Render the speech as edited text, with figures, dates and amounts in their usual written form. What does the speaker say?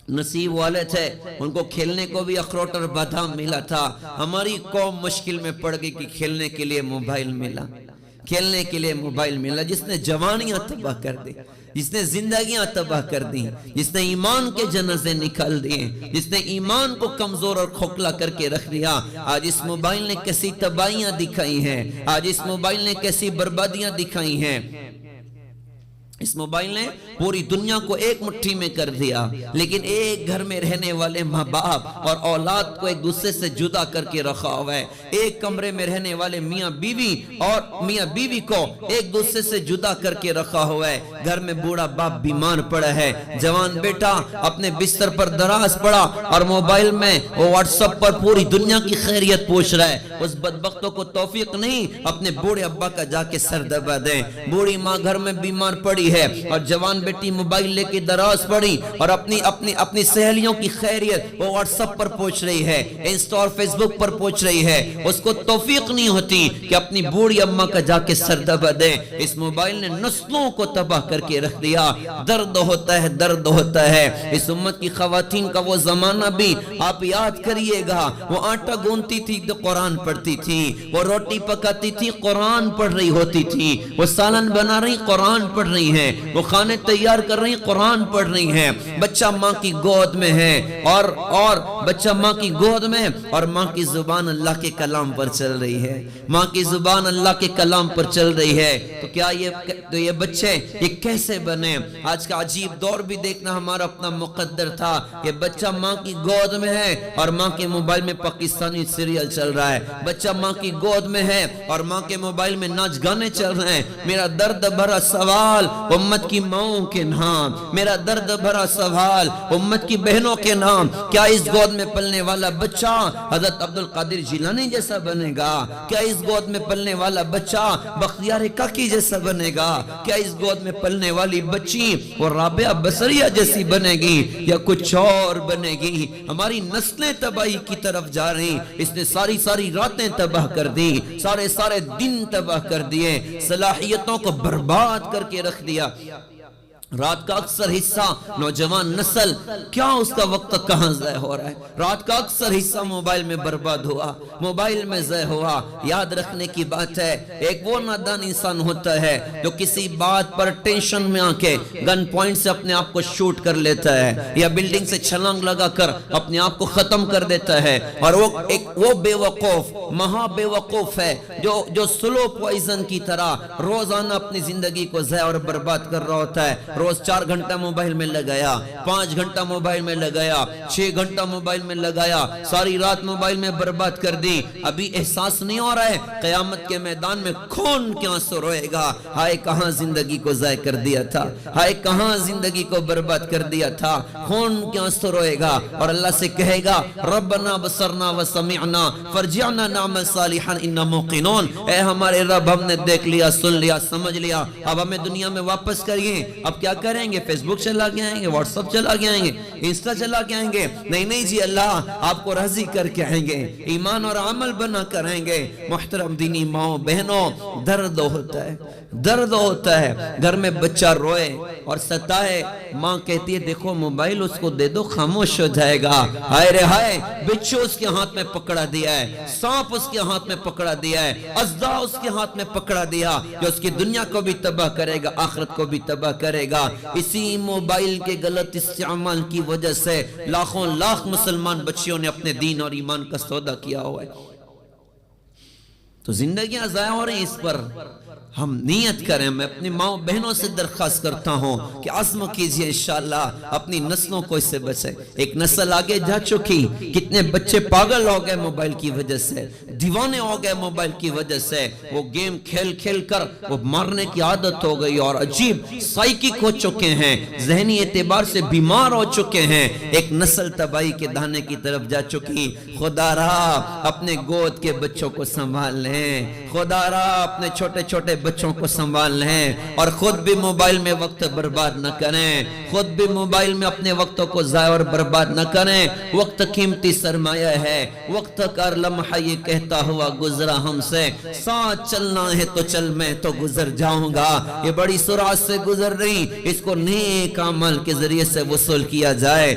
नसीब वाले थे, उनको खेलने को भी अखरोट और बादाम मिला था। हमारी कौम मुश्किल में पड़ गई कि खेलने के लिए मोबाइल मिला, खेलने के लिए मोबाइल मिला, जिसने जवानियां तबाह कर दी, जिसने जिंदगियां तबाह कर दी, जिसने ईमान के जनाजे निकाल दिए, जिसने ईमान को कमजोर और खोखला करके रख दिया। आज इस मोबाइल ने कैसी तबाहियां दिखाई हैं, आज इस मोबाइल ने कैसी बर्बादियां दिखाई हैं। इस मोबाइल ने पूरी दुनिया को एक मुट्ठी में कर दिया, लेकिन एक घर में रहने वाले माँ बाप और औलाद को एक दूसरे से जुदा करके रखा हुआ है। एक कमरे में रहने वाले मियाँ बीवी और मियाँ बीवी को एक दूसरे से जुदा करके रखा हुआ है। घर में बूढ़ा बाप बीमार पड़ा है, जवान बेटा अपने बिस्तर पर दराज पड़ा और मोबाइल में वो व्हाट्सएप पर पूरी दुनिया की खैरियत पूछ रहा है। उस बदबख्तों को तौफीक नहीं अपने बूढ़े अब्बा का जाके सर दबा दें। बूढ़ी माँ घर में बीमार पड़ी है और जवान बेटी मोबाइल लेके दराज पड़ी और अपनी सहेलियों की खैरियत वो व्हाट्सएप पर पूछ रही है, इंस्टा और फेसबुक पर पूछ रही है। उसको तौफीक नहीं होती कि अपनी बूढ़ी अम्मा का जाके सर दबा दे। इस मोबाइल ने नस्लों को तबाह करके रख दिया। दर्द होता है, दर्द होता है। इस उम्मत की खवातीन का वो जमाना भी आप याद करिएगा। वो आटा गूंथती थी तो कुरान पढ़ती थी, वो रोटी पकाती थी कुरान पढ़ रही होती थी, वो सालन बना रही कुरान पढ़ रही है, वो खाने तैयार कर रही कुरान पढ़ रही हैं। बच्चा माँ की गोद में है और बच्चा माँ की गोद में और माँ की जुबान अल्लाह के कलाम पर चल रही है, माँ की जुबान अल्लाह के कलाम पर चल रही है। तो क्या ये बच्चे ये कैसे बने? आज का अजीब दौर भी देखना हमारा अपना मुकद्दर था कि बच्चा माँ की गोद में है और माँ के मोबाइल में पाकिस्तानी सीरियल चल रहा है। बच्चा माँ की गोद में है और माँ के मोबाइल में नाच गाने चल रहे हैं। मेरा दर्द भरा सवाल उम्मत की माओं के नाम, मेरा दर्द भरा सवाल उम्मत की बहनों के नाम, क्या इस गोद में पलने वाला बच्चा हजरत अब्दुल कादिर जिलानी जैसा बनेगा? क्या इस गोद में पलने वाला बच्चा बख्तियार काकी जैसा बनेगा? क्या इस गोद में पलने वाली बच्ची वो राबिया बसरिया जैसी बनेगी या कुछ और बनेगी? हमारी नस्लें तबाही की तरफ जा रही। इसने सारी सारी रातें तबाह कर दी, सारे सारे दिन तबाह कर दिए, सलाहियतों को बर्बाद करके रख दिया। रात का अक्सर हिस्सा नौजवान नस्ल क्या उसका वक्त कहां ज़ाय हो रहा है? रात का अक्सर हिस्सा मोबाइल में बर्बाद हुआ, मोबाइल में ज़ाय हुआ। याद रखने की बात है, एक वो नादान इंसान होता है जो किसी बात पर टेंशन में आके गन पॉइंट से अपने आप को शूट कर लेता है या बिल्डिंग से छलांग लगाकर अपने आप को खत्म कर देता है। और वो बेवकूफ महा बेवकूफ है जो स्लो पॉइजन की तरह रोजाना अपनी जिंदगी को ज़ाय और बर्बाद कर रहा होता है। रोज 4 घंटा मोबाइल में लगाया, 5 घंटा मोबाइल में लगाया, 6 घंटा मोबाइल में लगाया, सारी रात मोबाइल में बर्बाद कर दी। अभी एहसास नहीं हो रहा है कयामत के मैदान में खून के आंसू रोएगा। हाय कहां जिंदगी को ज़ाय कर दिया था, हाय कहां जिंदगी को बर्बाद कर दिया था। खून के आंसू रोएगा और अल्लाह से कहेगा रब्बना बसरना व समिअना फरजिअना नअमल सालिहन इन्ना मुक़िनून। ए हमारे रब, हमने देख लिया, सुन लिया, समझ लिया, अब हमें दुनिया में वापस करिए। अब क्या करेंगे? फेसबुक चला के आएंगे, व्हाट्सएप चला के आएंगे, इंस्टा चला के आएंगे? नहीं नहीं जी, अल्लाह आपको राजी करके आएंगे, ईमान और अमल बना कर आएंगे। मुहतरम दीनी माओ बहनों, दर्द होता है, दर्द होता है। घर में बच्चा रोए और सताए, माँ कहती है देखो मोबाइल उसको दे दो, खामोश हो जाएगा। हाय रे हाय, बिच्छू उसके हाथ में पकड़ा दिया है, सांप उसके हाथ में पकड़ा दिया है, अज़दा उसके हाथ में पकड़ा दिया जो उसकी दुनिया को भी तबाह करेगा, आखिरत को भी तबाह करेगा। इसी मोबाइल के गलत इस्तेमाल की वजह से लाखों लाख मुसलमान बच्चियों ने अपने दीन और ईमान का सौदा किया हुआ है। तो जिंदगियां ज़ाया हो रही, इस पर हम नियत करें। मैं अपनी माओ बहनों से दरख्वास्त करता हूँ कि आज़म कीजिए इंशाअल्लाह अपनी नस्लों को इससे बचे। एक नस्ल आगे जा चुकी, कितने बच्चे पागल हो गए मोबाइल की वजह से, दीवाने हो गए मोबाइल की वजह से। वो गेम खेल खेल कर वो मारने की आदत हो गई और अजीब साइकिक हो चुके हैं, जहनी एतबार से बीमार हो चुके हैं। एक नस्ल तबाही के दाने की तरफ जा चुकी। खुदारा अपने गोद के बच्चों को संभाल लें, खुदारा अपने छोटे छोटे बच्चों को संभाल लें और खुद भी मोबाइल में वक्त बर्बाद न करें, खुद भी मोबाइल में अपने वक्तों को ज़ाया और बर्बाद न करें। वक्त कीमती सरमाया है, वक्त का लम्हा ये कहता हुआ गुजरा हमसे, साथ चलना है तो चल, मैं तो गुजर जाऊंगा। ये बड़ी सुरात से गुजर रही, इसको नेक अमल के जरिए से वसूल किया जाए।